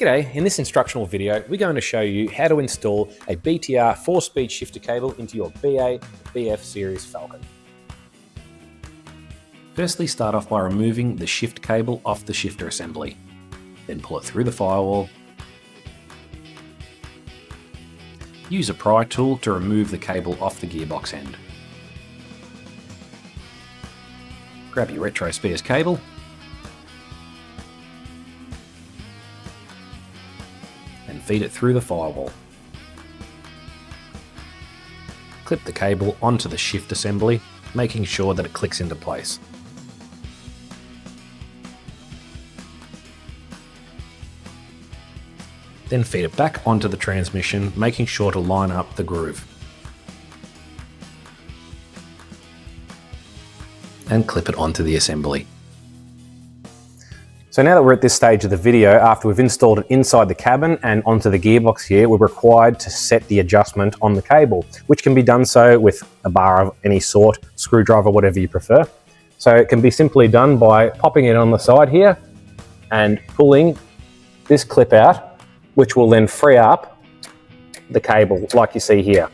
G'day, in this instructional video, we're going to show you how to install a BTR 4-speed shifter cable into your BF series Falcon. Firstly, start off by removing the shift cable off the shifter assembly. Then pull it through the firewall. Use a pry tool to remove the cable off the gearbox end. Grab your retro spares cable and feed it through the firewall. Clip the cable onto the shift assembly, making sure that it clicks into place. Then feed it back onto the transmission, making sure to line up the groove. And clip it onto the assembly. So now that we're at this stage of the video, after we've installed it inside the cabin and onto the gearbox here, we're required to set the adjustment on the cable, which can be done so with a bar of any sort, screwdriver, whatever you prefer. So it can be simply done by popping it on the side here and pulling this clip out, which will then free up the cable like you see here.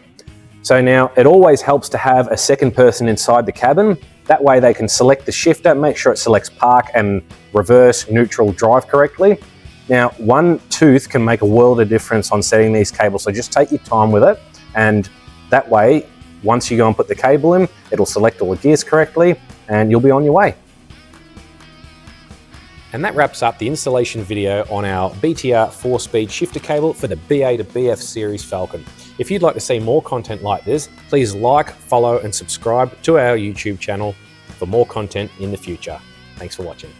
So now it always helps to have a second person inside the cabin. That way they can select the shifter, make sure it selects park and reverse, neutral, drive correctly. Now, one tooth can make a world of difference on setting these cables, so just take your time with it. And that way, once you go and put the cable in, it'll select all the gears correctly and you'll be on your way. And that wraps up the installation video on our BTR 4-speed shifter cable for the BA to BF series Falcon. If you'd like to see more content like this, please like, follow and subscribe to our YouTube channel for more content in the future. Thanks for watching.